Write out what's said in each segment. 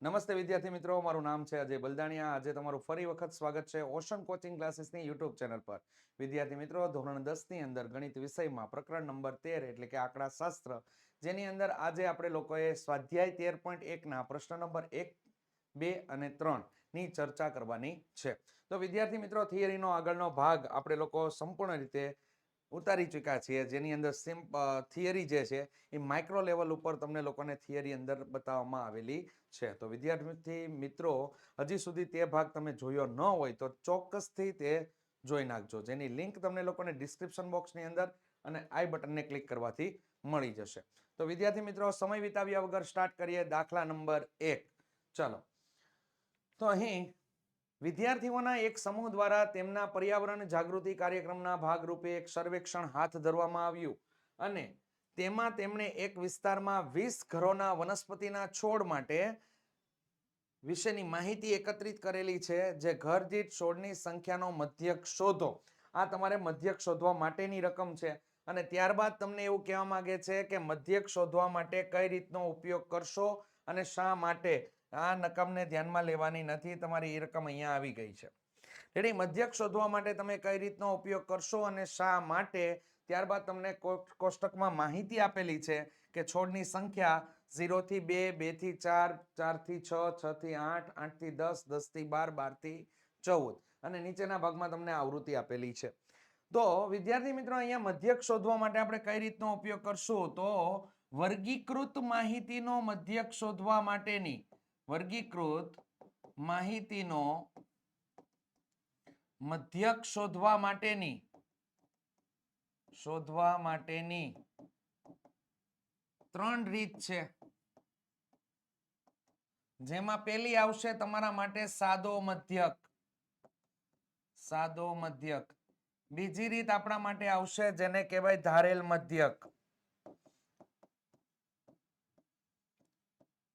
નમસ્તે વિદ્યાર્થી મિત્રો, મારું નામ છે અજય બલદાણિયા. આજે તમારું ફરી વખત સ્વાગત છે ઓશન કોચિંગ ક્લાસીસની યુટ્યુબ ચેનલ પર. વિદ્યાર્થી મિત્રો, ધોરણ 10 ની અંદર ગણિત વિષયમાં પ્રકરણ નંબર 13 એટલે કે આંકડા શાસ્ત્ર, જેની અંદર આજે આપણે લોકોએ સ્વાધ્યાય 13.1 ના પ્રશ્ન નંબર 1, 2 અને 3 ની ચર્ચા કરવાની છે. તો વિદ્યાર્થી મિત્રો, થિયરીનો આગળનો ભાગ આપણે લોકો સંપૂર્ણ રીતે ઉતારી ચૂક્યા છીએ, જેની અંદર થિયરી જે છે એ માઇક્રો લેવલ ઉપર તમને લોકોને થિયરી અંદર બતાવવામાં આવેલી છે. તો વિદ્યાર્થી મિત્રો, હજી સુધી તે ભાગ તમે જોયો ન હોય તો ચોક્કસથી તે જોઈ નાખજો, જેની લિંક તમને લોકોને ડિસ્ક્રિપ્શન બોક્સની અંદર અને આઈ બટનને ક્લિક કરવાથી મળી જશે. તો વિદ્યાર્થી મિત્રો, સમય વિતાવ્યા વગર સ્ટાર્ટ કરીએ દાખલા નંબર 1. ચાલો, તો અહીં વિદ્યાર્થીઓના એક સમૂહ દ્વારા તેમના પર્યાવરણ જાગૃતિ કાર્યક્રમના ભાગરૂપે એક સર્વેક્ષણ હાથ ધરવામાં આવ્યું અને તેમાં તેમણે એક વિસ્તારમાં 20 ઘરોના વનસ્પતિના છોડ માટે વિશેની માહિતી એકત્રિત કરેલી છે. જે ઘર દીઠ છોડની સંખ્યાનો મધ્યક શોધો. આ તમારે મધ્યક શોધવા માટેની રકમ છે અને ત્યારબાદ તમને એવું કહેવા માંગે છે કે મધ્યક શોધવા માટે કઈ રીતનો ઉપયોગ કરશો અને શા માટે. આ રકમને ધ્યાનમાં લેવાની નથી, તમારી એ રકમ અહીંયા આવી ગઈ છે. રેડી, મધ્યક શોધવા માટે તમે કઈ રીતનો ઉપયોગ કરશો અને શા માટે. ત્યારબાદ તમને કોષ્ટકમાં માહિતી આપેલી છે કે છોડની સંખ્યા 0 થી 2, 2 થી 4, 4 થી 6, 6 થી 8, 8 થી 10, 10 થી 12, 12 થી 14 અને નીચેના ભાગમાં તમને આવૃત્તિ આપેલી છે. તો વિદ્યાર્થી મિત્રો, અહીંયા મધ્યક શોધવા માટે આપણે કઈ રીતનો ઉપયોગ કરશું, તો વર્ગીકૃત માહિતીનો મધ્યક શોધવા માટેની વર્ગીકૃત માહિતીનો મધ્યક શોધવા માટેની 3 રીત છે. જેમાં પહેલી આવશે તમારા માટે સાદો મધ્યક. બીજી રીત આપણા માટે આવશે જેને કહેવાય ધારેલ મધ્યક.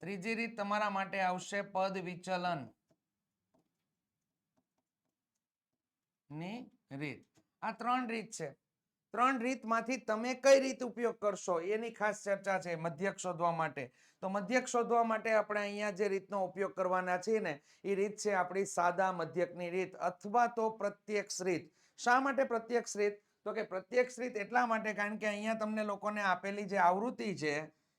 ત્રીજી રીત તમારા માટે આવશે પદ વિચલન ની રીત. આ 3 રીત છે. 3 રીતમાંથી તમે કઈ રીત ઉપયોગ કરશો એની ખાસ ચર્ચા છે મધ્યક શોધવા માટે. તો મધ્યક શોધવા માટે આપણે અહીંયા જે રીતનો ઉપયોગ કરવાના છીએ ને, એ રીત છે આપણી સાદા મધ્યકની રીત અથવા તો પ્રત્યક્ષ રીત. શા માટે પ્રત્યક્ષ રીત? તો કે પ્રત્યક્ષ રીત એટલા માટે કારણ કે અહીંયા તમને લોકોને આપેલી જે આવૃત્તિ છે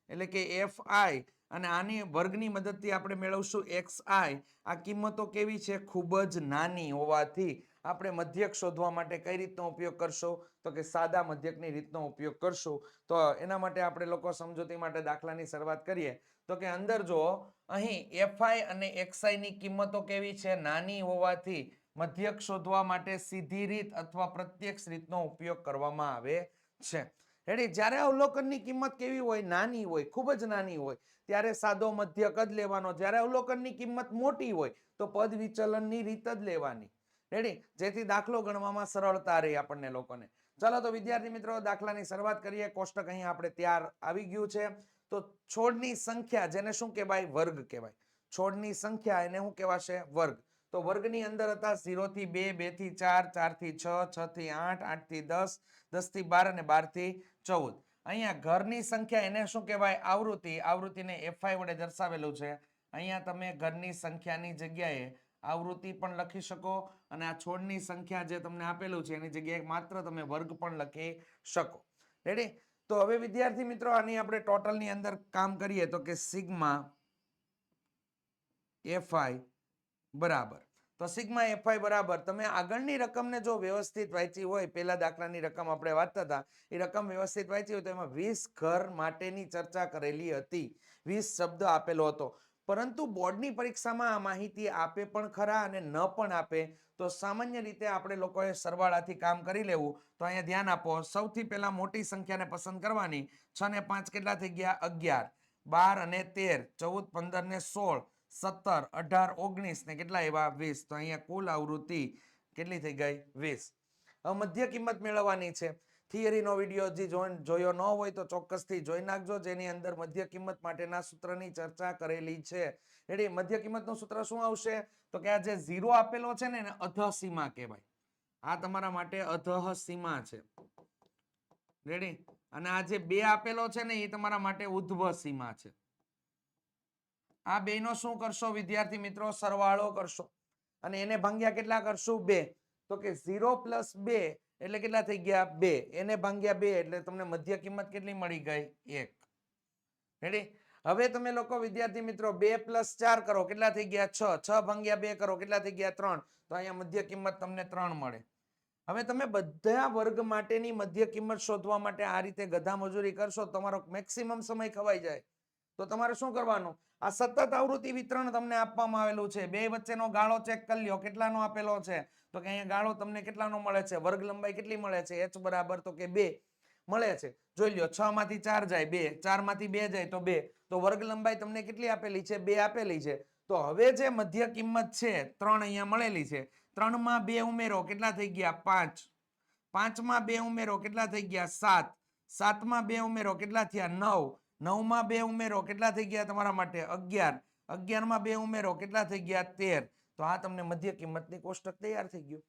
એટલે કે fi અને આની વર્ગની મદદથી આપણે મેળવશું xi. આ કિંમતો કેવી છે? ખૂબ જ નાની હોવાથી આપણે મધ્યક શોધવા માટે કઈ રીતનો ઉપયોગ કરશો? તો કે સાદા મધ્યકની રીતનો ઉપયોગ કરશું. તો એના માટે આપણે લોકો સમજૂતી માટે દાખલાની શરૂઆત કરીએ. તો કે અંદર જો અહીં fi અને xi ની કિંમતો કેવી છે? નાની હોવાથી મધ્યક શોધવા માટે સીધી રીત અથવા પ્રત્યક્ષ રીતનો ઉપયોગ કરવામાં આવે છે. રેડી, જ્યારે અવલોકનની કિંમત કેવી હોય? નાની હોય, ખૂબ જ નાની હોય, ત્યારે સાદો મધ્યક જ લેવાનો. જ્યારે અવલોકનની કિંમત મોટી હોય તો પદ વિચલનની રીત જ લેવાની. રેડી, જેથી દાખલો ગણવામાં સરળતા રહે આપણને લોકોને. ચાલો તો વિદ્યાર્થી મિત્રો, દાખલાની શરૂઆત કરીએ. કોષ્ટક અહીં આપણે તૈયાર આવી ગયું છે. તો છોડની સંખ્યા, જેને શું કહેવાય? વર્ગ કહેવાય. છોડની સંખ્યા એને શું કહેવાશે? વર્ગ. તો વર્ગની અંદર હતા 0 થી 2, 2 થી 4, 4 થી 6, 6 થી 8, 8 થી 10, 10 થી 12 અને 12 થી 14. અહીંયા ઘરની સંખ્યા એને શું કહેવાય? આવૃત્તિ. આવૃત્તિને fi વડે દર્શાવેલું છે. અહીંયા તમે ઘરની સંખ્યાની જગ્યાએ આવૃત્તિ પણ લખી શકો અને આ છોડની સંખ્યા જે તમને આપેલું છે એની જગ્યાએ માત્ર તમે વર્ગ પણ લખી શકો. રેડી? તો હવે વિદ્યાર્થી મિત્રો, આની આપણે ટોટલની અંદર કામ કરીએ તો કે સિગ્મા fi બરાબર. તો સિગ્મા fi બરાબર, તમે આગળની રકમને જો વ્યવસ્થિત વાંચી હોય, પહેલા દાખલાની રકમ આપણે વાંચતા હતા, એ રકમ વ્યવસ્થિત વાંચી હોય તો એમાં 20 ઘર માટેની ચર્ચા કરેલી હતી. 20 શબ્દ આપેલો હતો. પરંતુ બોર્ડની પરીક્ષામાં આ માહિતી આપે પણ ખરા અને ન પણ આપે. તો સામાન્ય રીતે આપણે લોકોએ સરવાળાથી કામ કરી લેવું. તો અહીંયા ધ્યાન આપો, સૌથી પહેલા મોટી સંખ્યાને પસંદ કરવાની. 6 ને 5 કેટલા થઈ ગયા? 11. 12 અને 13, 14, 15 ને 16, 17, 18, 19 ને કેટલા એવા? 20. તો અહીંયા કુલ આવૃત્તિ કેટલી થઈ ગઈ? 20. હવે મધ્ય કિંમત મેળવવાની છે. થિયરીનો વિડીયો હજી જોયો ન હોય તો ચોક્કસથી જોઈ નાખજો, જેની અંદર મધ્ય કિંમત માટેના સૂત્રની ચર્ચા કરેલી છે. રેડી, મધ્ય કિંમતનું સૂત્ર શું આવશે? તો કે આ જે 0 આપેલો છે ને એને અધઃ સીમા કહેવાય. આ તમારા માટે અધઃ સીમા છે. રેડી, અને આ જે 2 આપેલો છે ને એ તમારા માટે ઉધ્વ સીમા છે. આ બેનો શું કરશો વિદ્યાર્થી મિત્રો? સરવાળો કરશો અને એને ભાંગ્યા કેટલા કરશું? 2. તો કે 0 + 2 એટલે કેટલા થઈ ગયા? 2. એને ભાંગ્યા 2 એટલે તમને મધ્ય કિંમત કેટલી મળી ગઈ? 1. રેડી? હવે તમે લોકો વિદ્યાર્થી મિત્રો 2 + 4 કરો કેટલા થઈ ગયા? 6. 6 ભાંગ્યા 2 કરો કેટલા થઈ ગયા? 3. તો અહીંયા મધ્ય કિંમત તમને 3 મળે. હવે તમે બધા વર્ગ માટેની મધ્ય કિંમત શોધવા માટે આ રીતે ગધા મજૂરી કરશો તમારો મેક્સિમમ સમય ખવાઈ જાય. તો તમારે શું કરવાનું? આ સતત આવૃત્તિ વિતરણ તમને આપવામાં આવેલું છે. બે વચ્ચેનો ગાળો ચેક કરી લ્યો કેટલાનો આપેલો છે. તો કે અહીંયા ગાળો તમને કેટલાનો મળે છે? વર્ગ લંબાઈ કેટલી મળે છે? h બરાબર તો કે 2 મળે છે. જોઈ લ્યો 6 માંથી 4 જાય 2, 4 માંથી 2 જાય તો 2. તો વર્ગ લંબાઈ તમને કેટલી આપેલી છે? 2 આપેલી છે. તો હવે જે મધ્ય કિંમત છે 3 અહીંયા મળેલી છે. 3 માં 2 ઉમેરો કેટલા થઈ ગયા? 5. 5 માં 2 ઉમેરો કેટલા થઈ ગયા? 7. 7 માં 2 ઉમેરો કેટલા થયા? 9. 9 માં 2 ઉમેરો કેટલા થઈ ગયા તમારા માટે? 11. 11 માં 2 ઉમેરો કેટલા થઈ ગયા? 13. તો આ તમને મધ્ય કિંમતની કોષ્ટક તૈયાર થઈ ગયું.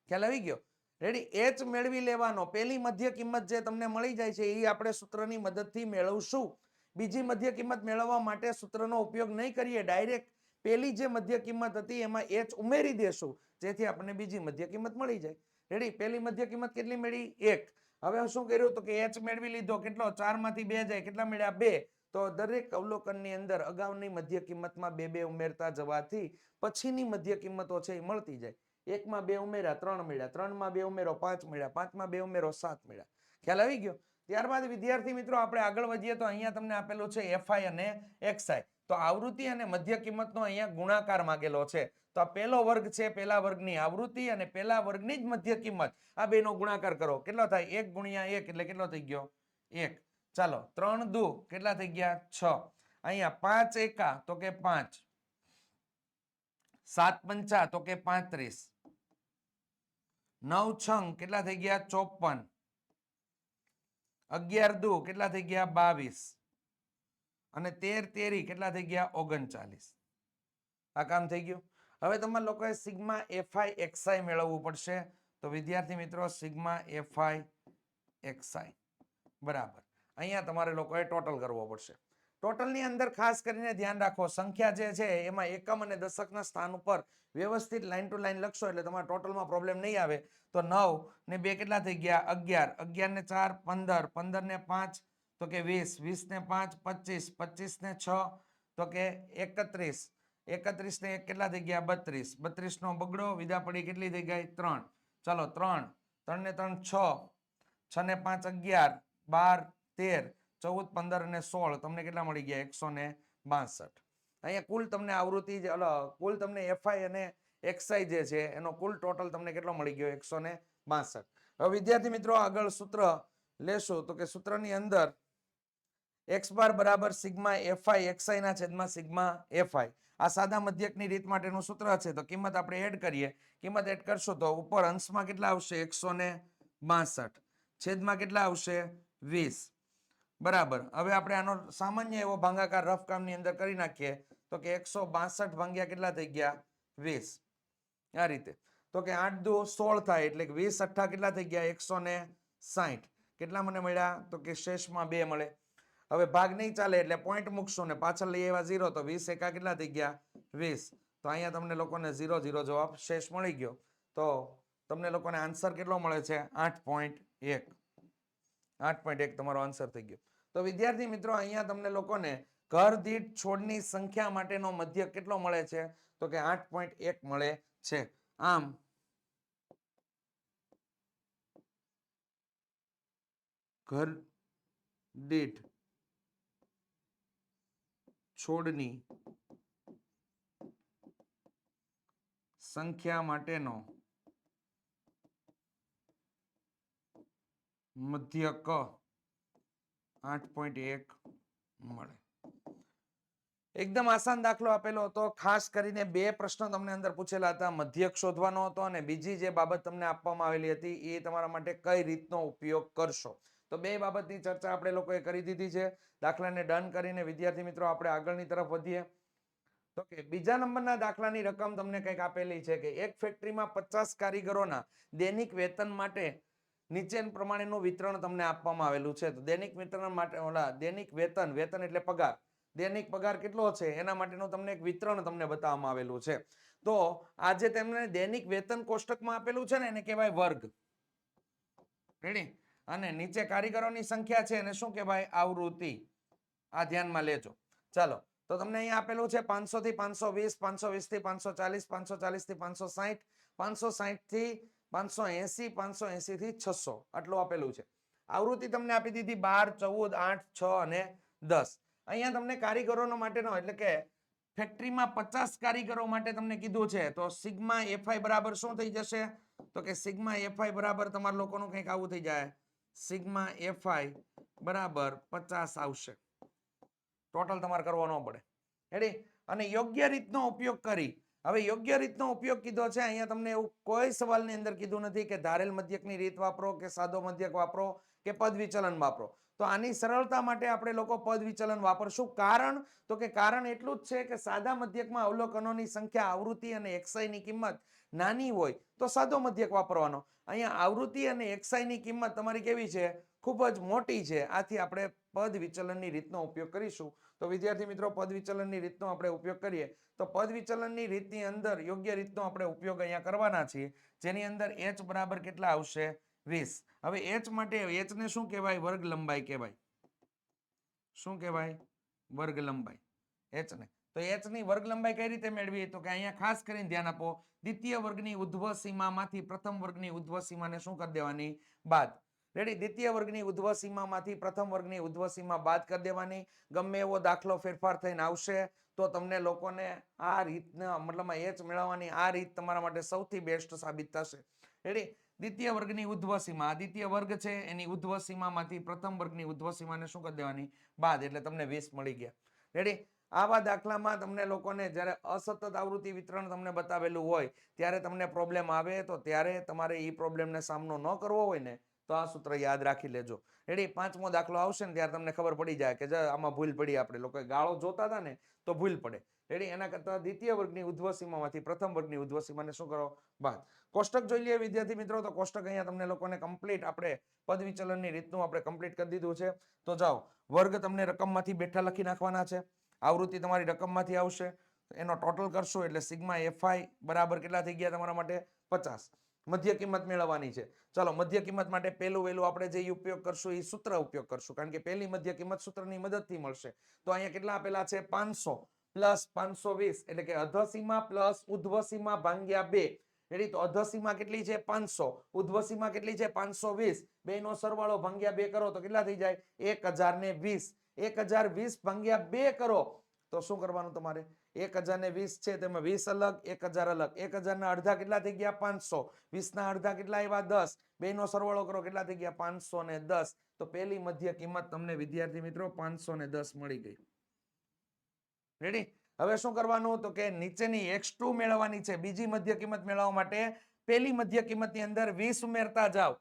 ખ્યાલ આવી ગયો? રેડી? h મેળવી લેવાનો. પહેલી મધ્ય કિંમત જે તમને મળી જાય છે એ આપણે સૂત્રની મદદથી મેળવશું. બીજી મધ્ય કિંમત મેળવવા માટે સૂત્રનો ઉપયોગ નહીં કરીએ, ડાયરેક્ટ પહેલી જે મધ્ય કિંમત હતી એમાં h ઉમેરી દેશું જેથી આપણને બીજી મધ્ય કિંમત મળી જાય. રેડી? પહેલી મધ્ય કિંમત કેટલી મળી? 1. હવે શું કર્યું? તો કે h મેળવી લીધો. કેટલો? 4 માંથી 2 જાય કેટલા મળ્યા? 2. તો દરેક અવલોકનની અંદર અગાઉની મધ્ય કિંમતમાં 2 ઉમેરતા જવાથી પછીની મધ્ય કિંમતો છે એ મળતી જાય. 1 માં 2 ઉમેર્યા 3 મળ્યા, 3 માં 2 ઉમેરો 5 મળ્યા, 5 માં 2 ઉમેરો 7 મળ્યા. ખ્યાલ આવી ગયો? ત્યારબાદ વિદ્યાર્થી મિત્રો આપણે આગળ વધીએ તો અહીંયા તમને આપેલું છે fi અને xi. તો આવૃત્તિ અને મધ્ય કિંમતનો અહીંયા ગુણાકાર માંગેલો છે. તો આ પહેલો વર્ગ છે, પહેલા વર્ગની આવૃત્તિ અને પહેલા વર્ગની જ મધ્ય કિંમત, આ બેનો ગુણાકાર કરો. કેટલો થાય? 1 ગુણ્યા 1 એટલે કેટલો થઈ ગયો? 1. ચાલો 3 દુ કેટલા થઈ ગયા? 6. અહીંયા 5 એકા તો કે 5, 7 પંચા તો કે 35, 9 છંગ કેટલા થઈ ગયા? 54, 11 દુ કેટલા થઈ ગયા? 22 અને 13 તેરી કેટલા થઈ ગયા? 39. આ કામ થઈ ગયું. હવે તમારે લોકોએ સિગ્મા fi xi મેળવવું પડશે. તો વિદ્યાર્થી મિત્રો સિગ્મા fi xi બરાબર અહીંયા તમારે લોકોએ ટોટલ કરવો પડશે. ટોટલની અંદર ખાસ કરીને ધ્યાન રાખો સંખ્યા જે છે એમાં એકમ અને દશકના સ્થાન ઉપર વ્યવસ્થિત લાઈન ટુ લાઈન લખશો એટલે તમારા ટોટલમાં પ્રોબ્લેમ નહીં આવે. તો 9 ને 2 કેટલા થઈ ગયા? 11, 11 ને 4 15, 15 ને 5 તો કે 20, 20 ને 5 25, 25 ને 6 તો કે 31, 31 ને 1 કેટલા થઈ ગયા? 32, 32 નો બગડો વિદા પડી કેટલી થઈ ગઈ? 3. ચાલો 3, 3 ને 3 6, 6 ને 5 11, 12 13, 14 15 અને 16 તમને કેટલા મળી ગયા? 162. અહીંયા કુલ તમને આવૃત્તિ કુલ તમને fi અને xi જે છે એનો કુલ ટોટલ તમને કેટલો મળી ગયો? 162. હવે વિદ્યાર્થી મિત્રો આગળ સૂત્ર લેશું તો કે સૂત્રની અંદર x બાર બરાબર સિગ્મા fi xi ના છેદમાં સિગ્મા fi. આ સાદા મધ્યકની રીત માટેનું સૂત્ર છે. તો કિંમત આપણે એડ કરીએ. કિંમત એડ કરશો તો ઉપર અંશમાં કેટલા આવશે? 162. છેદમાં કેટલા આવશે? 20. બરાબર. હવે આપણે આનો સામાન્ય એવો ભાગાકાર રફ કામની અંદર કરી નાખીએ તો કે 162 ભાગ્યા કેટલા થઈ ગયા? 20. આ રીતે. તો કે 8 દુ 16 થાય એટલે કે 20 અઠ્ઠા કેટલા થઈ ગયા? 160. કેટલા મને મળ્યા? તો કે શેષમાં 2 મળે. હવે ભાગ નહીં ચાલે એટલે પોઈન્ટ મૂકશું ને પાછળ લઈ આવ્યા 0 તો 20 એકા કેટલા થઈ ગયા? 20. તો અહીંયા તમને લોકોને 0 0 જવાબ શેષ મળી ગયો. તો તમને લોકોને આન્સર કેટલો મળે છે? 8.1. 8.1 તમારો આન્સર થઈ ગયો. તો વિદ્યાર્થી મિત્રો અહીંયા તમને લોકોને ઘર દીઠ છોડની સંખ્યા માટેનો મધ્યક કેટલો મળે છે? તો કે 8.1 મળે છે. આમ ઘર દીઠ છોડની સંખ્યા માટેનો મધ્યક 8.1 મળે. એકદમ આસાન દાખલો આપેલો હતો. ખાસ કરીને 2 પ્રશ્નો તમને અંદર પૂછેલા હતા. મધ્યક શોધવાનો હતો અને બીજી જે બાબત તમને આપવામાં આવેલી હતી એ તમારા માટે કઈ રીતનો ઉપયોગ કરશો. તો 2 બાબતની ચર્ચા આપણે લોકોએ કરી દીધી છે. દાખલાને ડન કરીને વિદ્યાર્થી મિત્રો આપણે આગળની તરફ વધીએ. તો કે બીજા નંબરના દાખલાની રકમ તમને કંઈક આપેલી છે કે એક ફેક્ટરીમાં 50 કારીગરોના દૈનિક વેતન માટે નીચે પ્રમાણેનું વિતરણ તમને આપવામાં આવેલું છે. તો દૈનિક વિતરણ માટે દૈનિક વેતન એટલે પગાર. દૈનિક પગાર કેટલો છે એના માટેનું તમને એક વિતરણ તમને બતાવવામાં આવેલું છે. તો આ જે તેમને દૈનિક વેતન કોષ્ટકમાં આપેલું છે ને એને કહેવાય વર્ગ. રેડી? અને નીચે કારીગરોની સંખ્યા છે એને શું કહેવાય? આવૃત્તિ. આ ધ્યાનમાં લેજો. ચાલો, તો તમને અહીંયા આપેલું છે 500 થી 520, 520 થી 540, 540 થી 560, 560 થી 580, 580 થી 600 આટલું આપેલું છે. આવૃત્તિ તમને આપી દીધી 12, 14, 8, 6 અને 10. અહીંયા તમને કારીગરોનો માટેનો એટલે કે ફેક્ટરીમાં 50 કારીગરો માટે તમને કીધું છે. તો સિગ્મા એફઆઈ બરાબર શું થઈ જશે? તો કે સિગ્મા એફઆઈ બરાબર તમારા લોકોનું કંઈક આવું થઈ જાય. સિગ્મા એફઆઈ બરાબર 50 આવશે. ટોટલ તમારે કરવો ન પડે. રેડી? અને યોગ્ય રીતનો ઉપયોગ કરી. હવે યોગ્ય રીતનો ઉપયોગ કીધો છે. અહીંયા તમને એવું કોઈ સવાલની અંદર કીધું નથી કે ધારેલ મધ્યકની રીત વાપરો કે સાદો મધ્યક વાપરો કે પદ વિચલન વાપરો. તો આની સરળતા માટે આપણે લોકો પદ વિચલન વાપરશું. કારણ તો કે કારણ એટલું જ છે કે સાદા મધ્યકમાં અવલોકનોની સંખ્યા, આવૃત્તિ અને એક્સઆઈ ની કિંમત નાની હોય તો સાદો મધ્યક વાપરવાનો. અહીંયા આવૃત્તિ અને એક્સઆઈ ની કિંમત તમારી કેવી છે? ખૂબ જ મોટી છે. આથી આપણે પદ વિચલનની રીતનો ઉપયોગ કરીશું. તો વિદ્યાર્થી મિત્રો, પદ વિચલનની રીતનો આપણે ઉપયોગ કરીએ તો પદ વિચલનની રીતની અંદર યોગ્ય રીતનો આપણે ઉપયોગ અહીંયા કરવાના છીએ. જેની અંદર h બરાબર કેટલા આવશે? 20. હવે h માટે h ને શું કહેવાય? વર્ગ લંબાઈ કહેવાય. શું કહેવાય? વર્ગ લંબાઈ. h ને તો h ની વર્ગ લંબાઈ કઈ રીતે મેળવી? તો કે અહીંયા ખાસ કરીને ધ્યાન આપો. દ્વિતીય વર્ગની ઉધ્વ સીમામાંથી પ્રથમ વર્ગની ઉધ્વ સીમાને શું કરી દેવાની? બાદ. રેડી? દ્વિતીય વર્ગની ઉધ્વ સીમામાંથી પ્રથમ વર્ગની ઉધ્વ સીમા બાદ કરી દેવાની. ગમે એવો દાખલો ફેરફાર થઈને આવશે તો તમને લોકોને આ રીતના મતલબમાં h મેળવવાની આ રીત તમારા માટે સૌથી બેસ્ટ સાબિત થશે. રેડી? દ્વિતીય વર્ગની ઉધ્વ સીમા, દ્વિતીય વર્ગ છે એની ઉધ્વ સીમામાંથી પ્રથમ વર્ગની ઉધ્વ સીમાને શું કરી દેવાની? બાદ. એટલે તમને 20 મળી ગયા. રેડી? આવા દાખલામાં તમને લોકોને જ્યારે અસતત આવૃત્તિ વિતરણ તમને બતાવેલું હોય ત્યારે તમને પ્રોબ્લેમ આવે તો ત્યારે તમારે એ પ્રોબ્લેમને સામનો ન કરવો હોય ને તો આ સૂત્ર યાદ રાખી લેજો. રેડી? 5મો દાખલો આવશે ને ત્યારે તમને ખબર પડી જાય કે આમાં ભૂલ પડી. આપણે લોકો ગાળો જોતા હતા ને તો ભૂલ પડે. રેડી? એના કરતા દ્વિતીય વર્ગની ઉધ્વ સીમામાંથી પ્રથમ વર્ગની ઉધ્વ સીમાને શું કરો? બાદ. કોષ્ટક જોઈ લઈએ વિદ્યાર્થી મિત્રો. તો કોષ્ટક અહીંયા તમને લોકોને કમ્પ્લીટ આપણે પદ વિચલનની રીતનું આપણે કમ્પ્લીટ કરી દીધું છે. તો જાઓ, વર્ગ તમને રકમમાંથી બેઠા લખી નાખવાના છે. આવૃત્તિ તમારી રકમમાંથી આવશે. એનો ટોટલ કરશો એટલે સિગ્મા એફઆઈ બરાબર કેટલા થઈ ગયા તમારા માટે? 50. મધ્ય કિંમત મેળવવાની છે. ચાલો, મધ્ય કિંમત માટે પહેલું વહેલું આપણે જે ઉપયોગ કરશું એ સૂત્ર ઉપયોગ કરશું. કારણ કે પહેલી મધ્ય કિંમત સૂત્રની મદદથી મળશે. તો અહીંયા કેટલા આપેલા છે? 500 પ્લસ 520 એટલે કે અધસીમા પ્લસ ઉધ્વ સીમા ભાગ્યા 2. રેડી? તો અધસીમા કેટલી છે? 500. ઉધ્વ સીમા કેટલી છે? 520. બેનો સરવાળો ભાગ્યા 2 કરો તો કેટલા થઈ જાય? 1020. 1020 ભાગ્યા 2 કરો તો શું કરવાનું તમારે? 1020 છે તેમાં 20 અલગ, 1000 અલગ. 1000 ના અડધા કેટલા થઈ ગયા? 500. 20 ના અડધા કેટલા આવ્યા? 10. બેનો સરવાળો કરો કેટલા થઈ ગયા? 510. તો પહેલી મધ્ય કિંમત તમને વિદ્યાર્થી મિત્રો 510 મળી ગઈ. રેડી? હવે શું કરવાનું? તો કે નીચેની x2 મેળવવાની છે. બીજી મધ્ય કિંમત મેળવવા માટે પહેલી મધ્ય કિંમતની અંદર 20 ઉમેરતા જાઓ.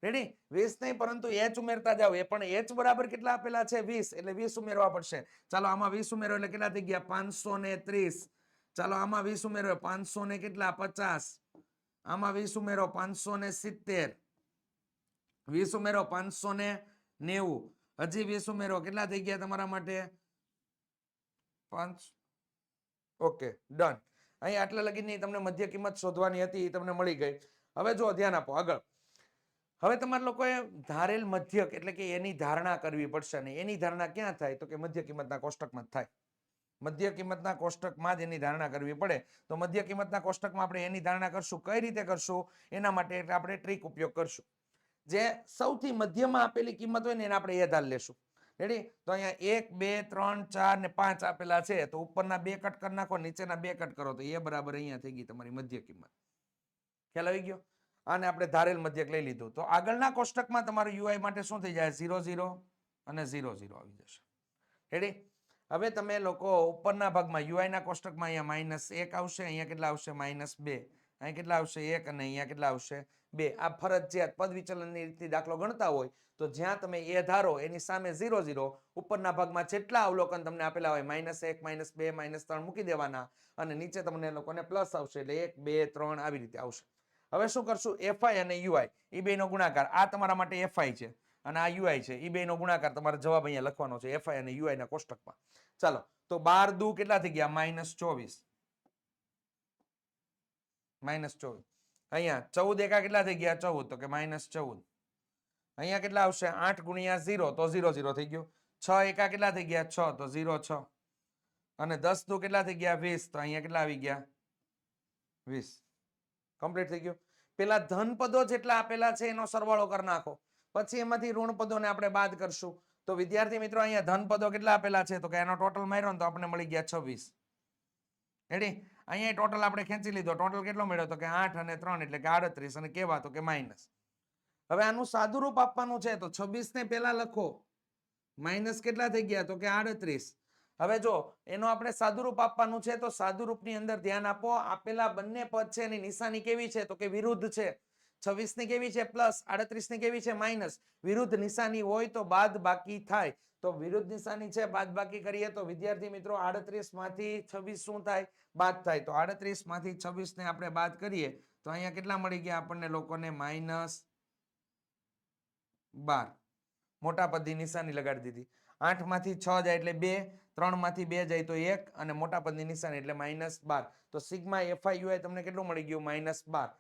રેડી? 20 નહીં પરંતુ h ઉમેરતા જાઓ. એ પણ h બરાબર કેટલા આપેલા છે? 20. એટલે 20 ઉમેરવા પડશે. ચાલો, આમાં 20 ઉમેરો એટલે કેટલા થઈ ગયા? 530. ચાલો, આમાં 20 ઉમેરો 500 ને કેટલા? 50. આમાં 20 ઉમેરો 570. 20 ઉમેરો 590. હજી 20 ઉમેરો કેટલા થઈ ગયા તમારા માટે? 5. Okay, done. અહીં આટલા લગીની તમને મધ્ય કિંમત શોધવાની હતી, એ તમને મળી ગઈ. હવે જો ધ્યાન આપો આગળ. હવે તમારા લોકોએ ધારેલ મધ્યક એટલે કે એની ધારણા કરવી પડશે. ને એની ધારણા ક્યાં થાય? તો કે મધ્ય કિંમતના કોષ્ટકમાં થાય. મધ્ય કિંમતના કોષ્ટકમાં જ એની ધારણા કરવી પડે. તો મધ્ય કિંમતના કોષ્ટકમાં આપણે એની ધારણા કરશું. કઈ રીતે કરશું? એના માટે આપણે ટ્રીક ઉપયોગ કરશું. જે સૌથી મધ્યમાં આપેલી કિંમત હોય ને એને આપણે એ ધાર લેશું. રેડી? તો અહીંયા 1, 2, 3, 4 ને 5 આપેલા છે. તો ઉપરના 2 કટ કરી નાખો, નીચેના 2 કટ કરો તો એ બરાબર અહીંયા થઈ ગઈ તમારી મધ્ય કિંમત. ખ્યાલ આવી ગયો? આને આપણે ધારેલ મધ્યક લઈ લીધું. તો આગળના કોષ્ટકમાં તમારું યુઆઈ માટે શું થઈ જાય? 0 0 અને 0 0 આવી જશે. રેડી? હવે તમે લોકો ઉપરના ભાગમાં યુઆઈ ના કોષ્ટકમાં અહીંયા -1 આવશે. અહીંયા કેટલા આવશે? -2. અહીંયા કેટલા આવશે? 1 અને અહીંયા કેટલા આવશે? 2. આ ફરજિયાત પદ વિચલનની રીતથી દાખલો ગણતા હોય તો જ્યાં તમે એ ધારો એની સામે 0 0 ઉપરના ભાગમાં જેટલા અવલોકન તમને આપેલા હોય -1 -2 -3 મૂકી દેવાના અને નીચે તમને લોકોને પ્લસ આવશે એટલે 1 2 3 આવી રીતે આવશે. હવે શું કરશું? એફઆઈ અને યુઆઈ એ બેનો ગુણાકાર. આ તમારા માટે એફઆઈ છે અને આ યુઆઈ છે, એ બેનો ગુણાકાર તમારે જવાબ અહીંયા લખવાનો છે એફઆઈ અને યુઆઈ ના કોષ્ટકમાં. ચાલો તો 12 દુ કેટલા થઈ ગયા? -24. -24. અહીંયા 14 એકા કેટલા થઈ ગયા? 14, તો કે -14. અહીંયા કેટલા આવશે? 8 ગુણ્યા 0 તો 0 0 થઈ ગયું. 6 એકા કેટલા થઈ ગયા? 6, તો 0 6. અને 10 દુ કેટલા થઈ ગયા? 20, તો અહીંયા કેટલા આવી ગયા? 20. કમ્પ્લીટ થઈ ગયું. પેલા ધન પદો જેટલા આપેલા છે એનો સરવાળો કરી નાખો, પછી એમાંથી ઋણ પદોને આપણે બાદ કરશું. તો વિદ્યાર્થી મિત્રો અહીંયા ધન પદો કેટલા આપેલા છે? તો કે એનો ટોટલ માર્યો ને તો આપણને મળી ગયા 26. રેડી? અહીંયા ટોટલ આપણે ખેંચી લીધો. ટોટલ કેટલો મળ્યો? તો કે 8 અને 3 એટલે કે 38. અને કેવા? તો કે માઇનસ. હવે આનું સાદું રૂપ આપવાનું છે તો 26 ને પહેલા લખો. માઇનસ કેટલા થઈ ગયા? તો કે 38. હવે જો એનો આપણે સાદુરૂપ આપવાનું છે તો સાદુરૂપની અંદર ધ્યાન આપો. આપેલા બંને પદ છે એની નિશાની કેવી છે? તો કે વિરુદ્ધ છે. 26 ની કેવી છે? પ્લસ. 38 ની કેવી છે? માઇનસ. વિરુદ્ધ નિશાની હોય તો બાદ બાકી થાય. તો વિરુદ્ધ નિશાની છે, બાદ બાકી કરીએ તો વિદ્યાર્થી મિત્રો 38 માંથી 26 શું થાય? બાદ થાય. તો 38 માંથી 26 ને આપણે બાદ કરીએ તો અહીંયા કેટલા મળી ગયા આપણને લોકોને? -12. મોટા પદની નિશાની લગાડી દીધી. 8 માંથી 6 જાય એટલે 2, 3 માંથી 2 જાય તો 1 અને મોટા પદની નિશાની એટલે -12. તો સિગ્મા એફઆઈ યુઆઈ તમને કેટલું મળી ગયું? -12.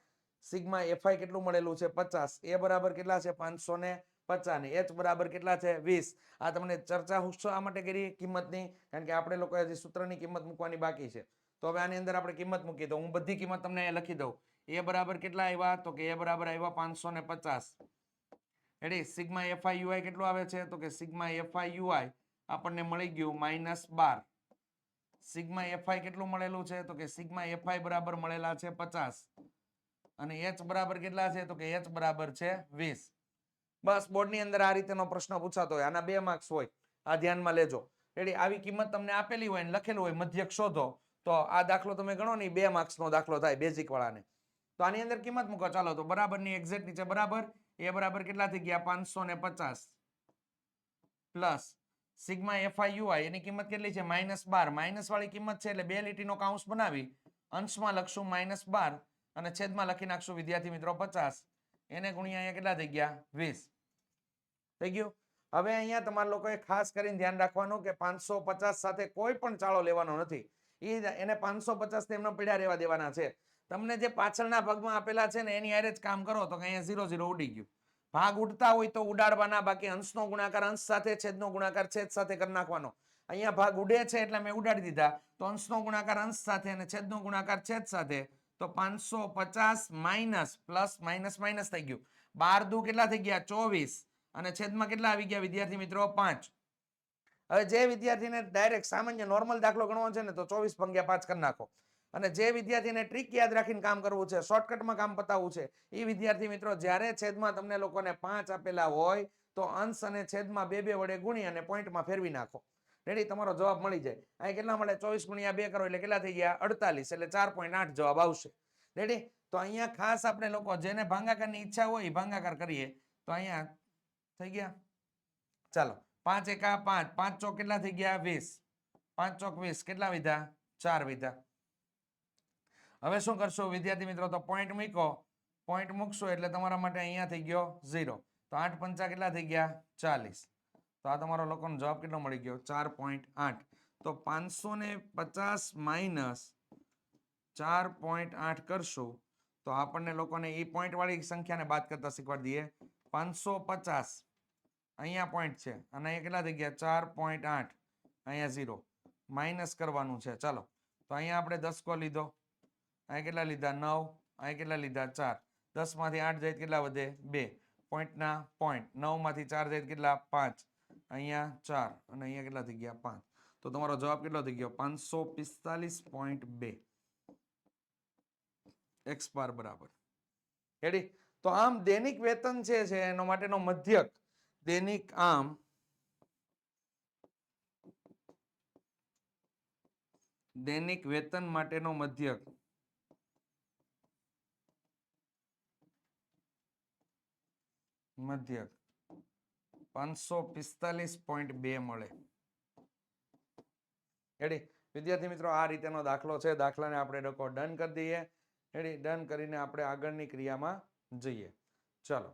સિગ્મા એફઆઈ કેટલું મળેલું છે? 50. એ બરાબર કેટલા છે? 550. ને એચ બરાબર કેટલા છે? 20. આ તમને ચર્ચા શા માટે કરી કિંમતની? કારણ કે આપણે લોકો હજી સૂત્રની કિંમત મૂકવાની બાકી છે. તો હવે આની અંદર આપણે કિંમત મૂકી દો. હું બધી કિંમત તમને અહીંયા લખી દઉં. એ બરાબર કેટલા આવ્યા? તો કે એ બરાબર આવ્યા 550. રેડી? સિગ્મા એફઆઈ યુઆઈ કેટલું આવે છે? તો કે સિગ્મા એફઆઈ યુઆઈ આપણને મળી ગયું -12. સિગ્મા એફઆઈ કેટલું મળેલું છે? તો કે સિગ્મા એફઆઈ બરાબર મળેલા છે 50. અને એચ બરાબર કેટલા છે? તો કે એચ બરાબર છે 20. બસ બોર્ડની અંદર આ રીતેનો પ્રશ્ન પૂછાતો હોય, આના 2 માર્ક્સ હોય, આ ધ્યાનમાં લેજો. રેડી? આવી કિંમત તમને આપેલી હોય ને લખેલું હોય મધ્યક શોધો, તો આ દાખલો તમે ગણો ને 2 માર્ક્સનો દાખલો થાય બેઝિક વાળાને. તો આની અંદર કિંમત મૂકો. ચાલો તો બરાબરની એક્ઝેક્ટ નીચે બરાબર. એ બરાબર કેટલા થઈ ગયા? 550 પ્લસ સિગ્મા એફઆઈ યુઆઈ એની કિંમત કેટલી છે? -12. માઇનસ વાળી કિંમત છે એટલે 2 લીટીનો કૌંસ બનાવી અંશમાં લખશું -12 અને છેદમાં લખી નાખશું વિદ્યાર્થી મિત્રો 50. એને ગુણ્યા અહીંયા કેટલા થઈ ગયા? 20. થઈ ગયું? હવે અહીંયા તમારા લોકોએ ખાસ કરીને ધ્યાન રાખવાનું કે 550 સાથે કોઈ પણ ચાળો લેવાનો નથી. એને 550 ને એમનો પીડા રહેવા દેવાના છે. તમને જે પાછળના ભાગમાં આપેલા છે ને એની હારે જ કામ કરો તો અહીંયા 0 0 ઉડી ગયું. ભાગ ઉડતા હોય તો ઉડાડવાના, બાકી અંશનો ગુણાકાર અંશ સાથે, છેદનો ગુણાકાર છેદ સાથે કરી નાખવાનો. અહીંયા ભાગ ઉડે છે એટલે મેં ઉડાડી દીધા. તો અંશનો ગુણાકાર અંશ સાથે અને છેદનો ગુણાકાર છેદ સાથે. તો 550 માઇનસ પ્લસ માઇનસ માઇનસ થઈ ગયું. 12 દુ કેટલા થઈ ગયા? 24. અને છેદમાં કેટલા આવી ગયા વિદ્યાર્થી મિત્રો? 5. હવે જે વિદ્યાર્થીને ડાયરેક્ટ સામાન્ય નોર્મલ દાખલો ગણવો છે ને તો 24 ભાગ્યા 5 કરી નાખો. અને જે વિદ્યાર્થીને ટ્રીક યાદ રાખીને કામ કરવું છે, શોર્ટકટમાં કામ પતાવવું છે, એ વિદ્યાર્થી મિત્રો જ્યારે છેદમાં તમને લોકોને 5 આપેલા હોય તો અંશ અને છેદમાં 2 2 વડે ગુણી અને પોઈન્ટમાં ફેરવી નાખો. રેડી? તમારો જવાબ મળી જાય. અહીં કેટલા મળે? 24 ગુણ્યા 2 કરો એટલે કેટલા થઈ ગયા? 48. એટલે 4.8 જવાબ આવશે. રેડી? તો અહીંયા ખાસ આપણે લોકો જેને ભાગાકારની ઈચ્છા હોય એ ભાગાકાર કરીએ. તો અહીંયા થઈ ગયા. ચાલો 5 એકા 5, 5 ચોક કેટલા થઈ ગયા? 20. 5 ચોક 20 કેટલા વિધા? 4 વિધા. હવે શું કરશો વિદ્યાર્થી મિત્રો? તો પોઈન્ટ મૂકો. પોઈન્ટ મૂકશો એટલે તમારા માટે અહીંયા થઈ ગયો 0. તો 8 પંચા કેટલા થઈ ગયા? 40. તો આ તમારો લોકોનો જવાબ કેટલો મળી ગયો? 4.8. તો 550 માઇનસ 4.8 કરશું તો આપણને લોકોને એ પોઈન્ટ વાળી સંખ્યાને બાદ કરતા શીખવાડી દઈએ. 550 અહીંયા પોઈન્ટ છે અને અહીંયા કેટલા થઈ ગયા? 4.8. અહીંયા 0 માઇનસ કરવાનું છે. ચાલો તો અહીંયા આપણે 10 લીધો, અહીંયા કેટલા લીધા? 9. અહીંયા કેટલા લીધા? 4. 10 માંથી 8 જાય કેટલા વધે? 2. પોઈન્ટના પોઈન્ટ 9 માંથી 4 જાય કેટલા? 5. અહીંયા 4 અને અહીંયા કેટલા થઈ ગયા? 5. તો તમારો જવાબ કેટલો થઈ ગયો? 545.2. x બાર બરાબર. રેડી? તો આમ દૈનિક વેતન છે એનો માટેનો મધ્યક દૈનિક દૈનિક વેતન માટેનો મધ્યક મધ્યક 545.2 મળે. રેડી? વિદ્યાર્થી મિત્રો આ રીતેનો દાખલો છે. દાખલાને આપણે લોકો ડન કરી દઈએ. રેડી? ડન કરીને આપણે આગળની ક્રિયામાં જઈએ. ચાલો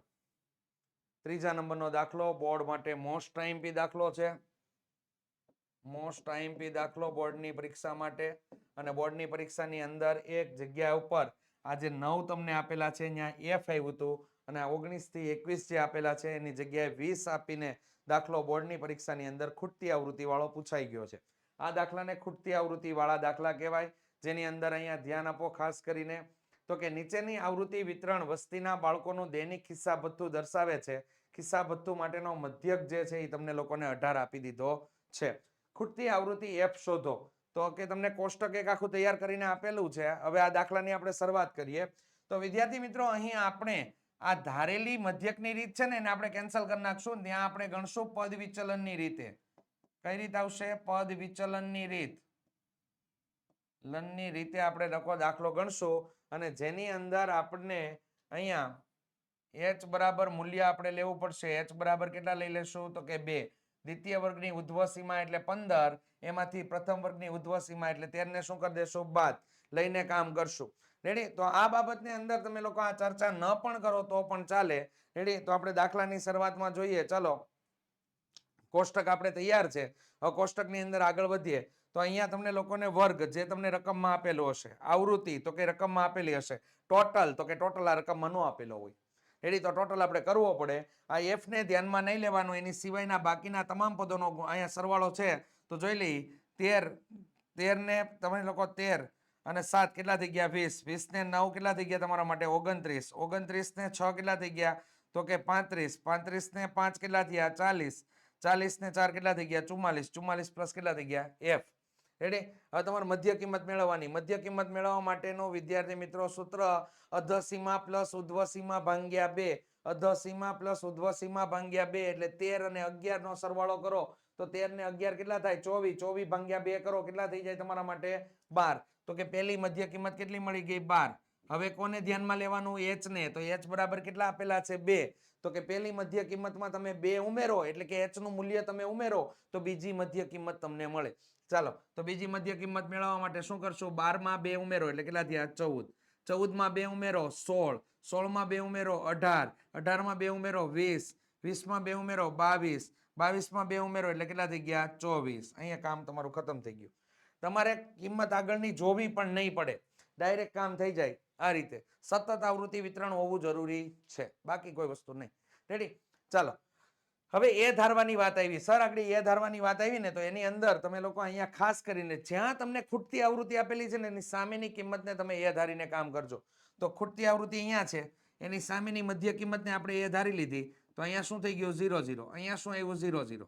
ત્રીજા નંબરનો દાખલો બોર્ડ માટે મોસ્ટ આઈએમપી દાખલો છે. મોસ્ટ આઈએમપી દાખલો બોર્ડની પરીક્ષા માટે. અને બોર્ડની પરીક્ષાની અંદર એક જગ્યા ઉપર આ જે 9 તમને આપેલા છે ત્યાં F આવ્યું હતું અને 19 થી 21 જે આપેલા છે એની જગ્યાએ 20 આપીને દાખલો બોર્ડની પરીક્ષાની અંદર ખૂટતી આવૃત્તિ વાળો પૂછાઈ ગયો છે. આ દાખલાને ખૂટતી આવૃત્તિ વાળા દાખલા કહેવાય. જેની અંદર અહીંયા ધ્યાન આપો ખાસ કરીને તો કે નીચેની આવૃત્તિ વિતરણ વસ્તીના બાળકોનું દૈનિક ખિસ્સા ભથ્થું દર્શાવે છે. ખિસ્સા ભથ્થું માટેનો મધ્યક જે છે એ તમને લોકોને 18 આપી દીધો છે. ખૂટતી આવૃત્તિ F શોધો. તો કે તમને કોષ્ટક એક આખું તૈયાર કરીને આપેલું છે. હવે આ દાખલાની આપણે શરૂઆત કરીએ. તો વિદ્યાર્થી મિત્રો અહીં આપણે આ ધારેલી મધ્યકની રીત છે ને એને આપણે કેન્સલ કરી નાખશું. ત્યાં આપણે ગણશું પદ વિચલનની રીતે. કઈ રીત આવશે? પદ વિચલનની રીત. લનની રીતે આપણે લખો દાખલો ગણશું અને જેની અંદર આપણને અહીંયા h બરાબર મૂલ્ય આપણે લેવું પડશે. h બરાબર કેટલા લઈ લેશું? તો કે 2. દ્વિતીય વર્ગની ઉધ્વ સીમા એટલે 15. એમાંથી પ્રથમ વર્ગની ઉધ્વ સીમા એટલે 13 ને શું કરી દેશું? બાદ. લઈને કામ કરશું. રેડી? તો આ બાબતની અંદર તમે લોકો આ ચર્ચા ન પણ કરો તો પણ ચાલે. રેડી? તો આપણે દાખલાની શરૂઆતમાં જોઈએ. ચલો કોષ્ટક આપણે તૈયાર છે. હવે કોષ્ટકની અંદર આગળ વધીએ. તો અહીંયા તમને લોકોને વર્ગ જે તમને રકમમાં આપેલો હશે. આવૃત્તિ તો કે રકમમાં આપેલી હશે. ટોટલ તો કે ટોટલ આ રકમમાં ન આપેલો હોય. રેડી? તો ટોટલ આપણે કરવો પડે. આ f ને ધ્યાનમાં નહીં લેવાનું. એની સિવાયના બાકીના તમામ પદોનો અહીંયા સરવાળો છે. તો જોઈ લઈ 13 ને તમે લોકો 13 અને 7 કેટલા થઈ ગયા? 20 20 ને 9 કેટલા થઈ ગયા તમારા માટે? 29 29 ને 6 કેટલા થઈ ગયા? તો કે 35 35 ને 5 કેટલા થયા? 40 40 ને 4 કેટલા થઈ ગયા? 44 44 પ્લસ કેટલા થઈ ગયા? f. રેડી? હવે તમારે મધ્ય કિંમત મેળવવાની. મધ્ય કિંમત મેળવવા માટેનું વિદ્યાર્થી મિત્રો સૂત્ર અધસીમા પ્લસ ઉધ્વ સીમા ભાગ્યા 2. અધસીમા પ્લસ ઉધ્વ સીમા ભાગ્યા 2 એટલે 13 અને 11 નો સરવાળો કરો તો 13 ને 11 કેટલા થાય? 24 24 ભાગ્યા 2 કરો કેટલા થઈ જાય તમારા માટે? 12. તો કે પહેલી મધ્ય કિંમત કેટલી મળી ગઈ? 12. હવે કોને ધ્યાનમાં લેવાનું? h ને. તો h બરાબર કેટલા આપેલા છે? 2. તો કે પહેલી મધ્ય કિંમતમાં તમે 2 ઉમેરો એટલે કે h નું મૂલ્ય તમે ઉમેરો તો બીજી મધ્ય કિંમત તમને મળે. ચાલો તો બીજી મધ્ય કિંમત મેળવવા માટે શું કરશું? 12 માં 2 ઉમેરો એટલે કેટલા થયા? 14. 14 માં 2 ઉમેરો 16. 16 માં 2 ઉમેરો 18. 18 માં 2 ઉમેરો 20. 20 માં 2 ઉમેરો 22. 22 માં 2 ઉમેરો એટલે કેટલા થઈ ગયા? 24. અહીંયા કામ તમારું ખતમ થઈ ગયું. તમારે કિંમત આગળની જોવી પણ નહીં પડે. ડાયરેક્ટ કામ થઈ જાય. આ રીતે સતત આવૃત્તિ વિતરણ હોવું જરૂરી છે. બાકી કોઈ વસ્તુ નહીં. રેડી? ચાલો હવે એ ધારવાની વાત આવી. સર આગળ એ ધારવાની વાત આવી ને તો એની અંદર તમે લોકો અહીંયા ખાસ કરીને જ્યાં તમને ખૂટતી આવૃત્તિ આપેલી છે ને એની સામેની કિંમતને તમે એ ધારીને કામ કરજો. તો ખૂટતી આવૃત્તિ અહીંયા છે. એની સામેની મધ્ય કિંમતને આપણે એ ધારી લીધી. તો અહીંયા શું થઈ ગયું? 0 0. અહીંયા શું આવ્યું? 0 0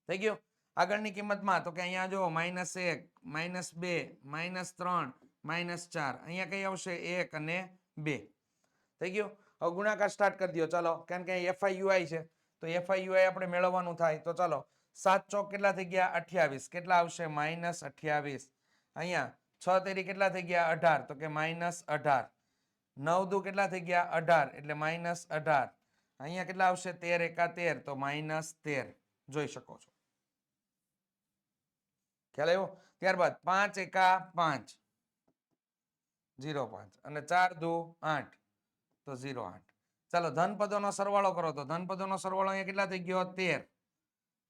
થઈ ગયું. આગળની કિંમતમાં તો કે અહીંયા જો -1 -2 -3 -4 અહીંયા કઈ આવશે? 1 અને 2 થઈ ગયું. હવે ગુણાકાર સ્ટાર્ટ કરી દો. ચાલો કારણ કે FIUI છે તો FIUI આપણે મેળવવાનું થાય. તો ચાલો 7 ચોક કેટલા થઈ ગયા? 28. કેટલા આવશે? -28. અહીંયા 6 તેરી કેટલા થઈ ગયા? 18. તો કે -18. 9 દુ કેટલા થઈ ગયા? 18 એટલે -18. અહીંયા કેટલા આવશે? 13 એકા 13 તો -13 જોઈ શકો છો. ખ્યાલ આવ્યો? ત્યારબાદ 5 એકા 5 0.5 અને 4 દુ 8 તો 0.8. ચાલો ધન પદોનો સરવાળો કરો તો ધન પદોનો સરવાળો અહીંયા કેટલા થઈ ગયો? 13.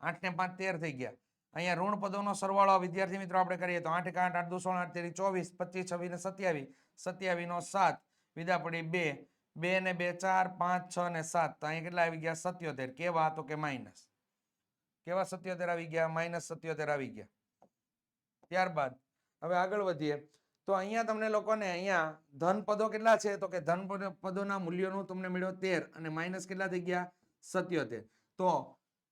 8 ને 5 13 થઈ ગયા. અહીંયા ઋણ પદોનો સરવાળો વિદ્યાર્થી મિત્રો આપણે કરીએ તો 8 એકા 8 8 દુ 16 8 તેરી 24 25 26 ને 27 27 નો 7 વિદા પડી 2 2 ને 2 4 5 6 ને 7 તો અહીંયા કેટલા આવી ગયા? 77. કેવા? તો કે માઇનસ. કેવા 77 આવી ગયા? -77 આવી ગયા. ત્યારબાદ હવે આગળ વધીએ તો અહીંયા તમને લોકોને અહીંયા ધન પદો કેટલા છે? તો કે ધન પદોના મૂલ્યોનું તમને મળ્યો 13 અને માઇનસ કેટલા થઈ ગયા? 77. તો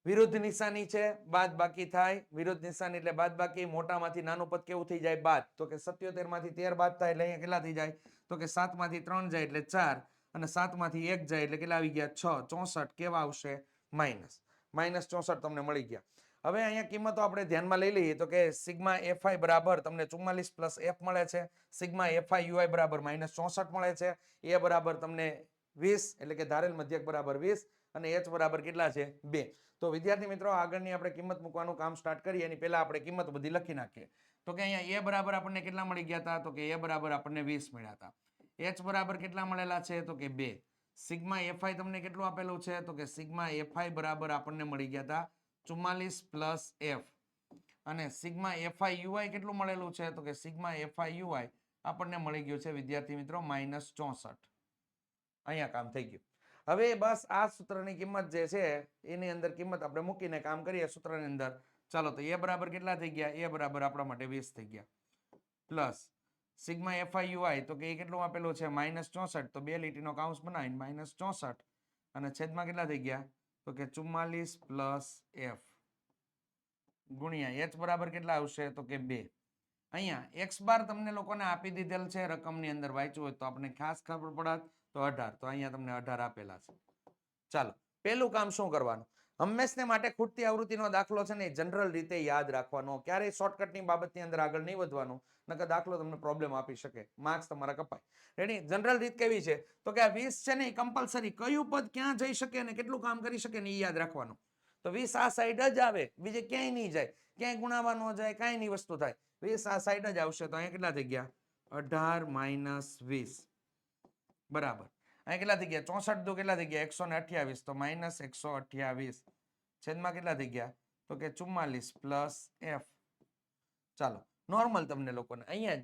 વિરુદ્ધ નિશાની છે, બાદ બાકી થાય. વિરુદ્ધ નિશાની એટલે બાદ બાકી. મોટામાંથી નાનું પદ કેવું થઈ જાય? બાદ. તો કે 77 માંથી 13 બાદ થાય એટલે અહીંયા કેટલા થઈ જાય? તો કે 7 માંથી 3 જાય એટલે 4 અને 7 માંથી 1 જાય એટલે કેટલા આવી ગયા? 6. 64 કેવા આવશે? માઇનસ. -64 તમને મળી ગયા. હવે અહીંયા કિંમતો આપણે ધ્યાનમાં લઈ લઈએ તો કે સિગ્મા FI બરાબર તમને 44 પ્લસ F મળે છે. સિગ્મા FIUI બરાબર -64 મળે છે. એ બરાબર તમને 20 એટલે કે ધારેલ મધ્યક બરાબર 20 અને H બરાબર કેટલા છે? 2. તો વિદ્યાર્થી મિત્રો આગળની આપણે કિંમત મૂકવાનું કામ સ્ટાર્ટ કરીએ એની પહેલા આપણે કિંમત બધી લખી નાખીએ. તો કે અહીંયા A બરાબર આપણને કેટલા મળી ગયા હતા? તો કે A બરાબર આપણને 20 મળ્યા હતા. H બરાબર કેટલા મળેલા છે? તો કે 2. સિગ્મા એફઆઈ તમને કેટલું આપેલું છે તો કે સિગ્મા એફઆઈ બરાબર આપણને મળી ગયા હતા 44 પ્લસ એફ અને સિગ્મા એફઆઈ યુઆઈ કેટલું મળેલું છે તો કે સિગ્મા એફઆઈ યુઆઈ આપણને મળી ગયું છે વિદ્યાર્થી મિત્રો -64. અહીંયા કામ થઈ ગયું. હવે બસ આ સૂત્રની કિંમત જે છે એની અંદર કિંમત આપણે મૂકીને કામ કરીએ સૂત્રની અંદર. ચાલો તો એ બરાબર કેટલા થઈ ગયા? એ બરાબર આપણા માટે 20 થઈ ગયા. પ્લસ સિગ્મા એફઆઈ યુઆઈ તો કે એ કેટલું આપેલું છે -64, તો બે લીટીનો કૌંસ બનાવીને -64 અને છેદમાં કેટલા થઈ ગયા તો કે 44 પ્લસ એફ ગુણ્યા h બરાબર કેટલા આવશે તો કે 2. અહીંયા x બાર તમને લોકોને આપી દીધેલ છે રકમની અંદર, વાંચ્યું હોય તો આપણે ખાસ ખબર પડત તો 18, તો અહીંયા તમને 18 આપેલા છે. ચાલો પહેલું કામ શું કરવાનું? હંમેશને માટે ખૂટતી આવૃત્તિનો દાખલો છે ને જનરલ રીતે યાદ રાખવાનો, ક્યારેય શોર્ટકટની બાબતની અંદર આગળ નહીં વધવાનું, નકર દાખલો તમને પ્રોબ્લેમ આપી શકે, માર્ક્સ તમારા કપાય. રેડી? જનરલ રીત કેવી છે તો કે આ 20 છે ને એ કમ્પલસરી કયું પદ ક્યાં જઈ શકે અને કેટલું કામ કરી શકે ને એ યાદ રાખવાનું. તો 20 આ સાઈડ જ આવે, બીજે ક્યાંય નહીં જાય, ક્યાંય ગુણાવા ન જાય, કાંઈ નહીં વસ્તુ થાય, 20 આ સાઈડ જ આવશે. તો અહીંયા કેટલા થઈ ગયા 18 - 20 બરાબર. અહીં કેટલા થઈ ગયા 64 દો કેટલા થઈ ગયા 128, તો -128 છેદમાં કેટલા થઈ ગયા તો કે 44 પ્લસ એફ. ચાલો નોર્મલ તમને લોકોને અહીંયા જ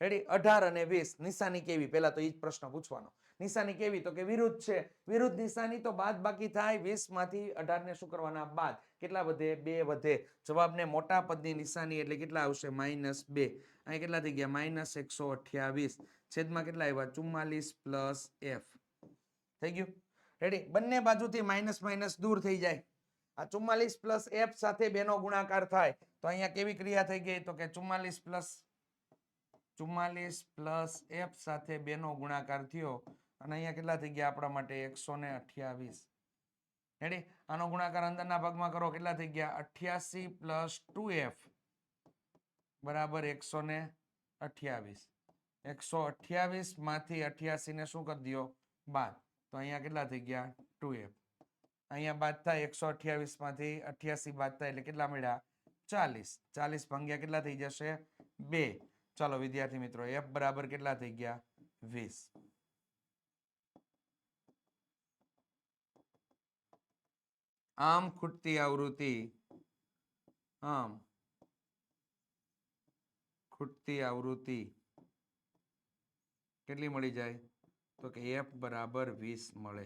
રેડી 18 અને 20 નિશાની કેવી, પહેલા તો એ જ પ્રશ્ન પૂછવાનો. નિશાની કેવી તો કે વિરુદ્ધ છે, વિરુદ્ધ નિશાની તો બાદ બાકી થાય, 20 માંથી 18 ને શું કરવાના બાદ, કેટલા વધે 2 વધે. જવાબને મોટા પદની નિશાની એટલે કેટલા આવશે -2. અહીં કેટલા થઈ ગયા -128 છેદમાં કેટલા આવ્યા 44 પ્લસ એફ. થઈ ગયું? રેડી? બંને બાજુથી માઇનસ માઇનસ દૂર થઈ જાય. આ 44 પ્લસ એફ સાથે 2 નો ગુણાકાર થાય તો અહીંયા કેવી ક્રિયા થઈ ગઈ તો કે 44 પ્લસ એફ સાથે 2 નો ગુણાકાર થયો અને અહીંયા કેટલા થઈ ગયા આપણા માટે 128. રેડી? આનો ગુણાકાર અંદરના ભાગમાં કરો, કેટલા થઈ ગયા 88 પ્લસ 2f બરાબર 128. 128 માંથી 88 ને શું કરી દો બાદ, તો અહીંયા કેટલા થઈ ગયા 2f. અહીંયા બાદ થાય 128 માંથી 88 બાદ થાય એટલે કેટલા મળ્યા 40. 40 ભાગ્યા કેટલા થઈ જશે 2. ચાલો વિદ્યાર્થી મિત્રો f બરાબર કેટલા થઈ ગયા 20. આમ ખૂટતી આવૃત્તિ કેટલી મળી જાય તો કે f બરાબર 20 મળે.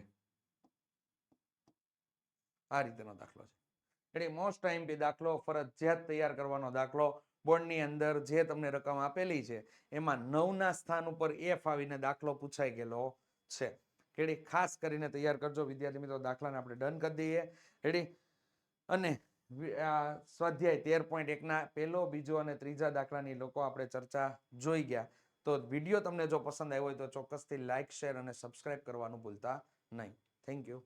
આ રીતેનો દાખલો છે. એટલે મોસ્ટ ટાઈમ બી દાખલો ફરજિયાત તૈયાર કરવાનો દાખલો. બોર્ડની અંદર જે તમને રકમ આપેલી છે એમાં 9 ના સ્થાન ઉપર f આવીને દાખલો પૂછાઈ ગયેલો છે. રેડી? ખાસ કરીને તૈયાર કરજો વિદ્યાર્થી મિત્રો. દાખલાને આપણે ડન કરી દઈએ. રેડી? અને સ્વાધ્યાય 13.1 ના પહેલો, બીજો અને ત્રીજા દાખલાની લોકો આપણે ચર્ચા જોઈ ગયા. તો વિડીયો તમને જો પસંદ આવ્યો હોય તો ચોક્કસથી લાઈક, શેર અને સબસ્ક્રાઇબ કરવાનું ભૂલતા નહીં. Thank you.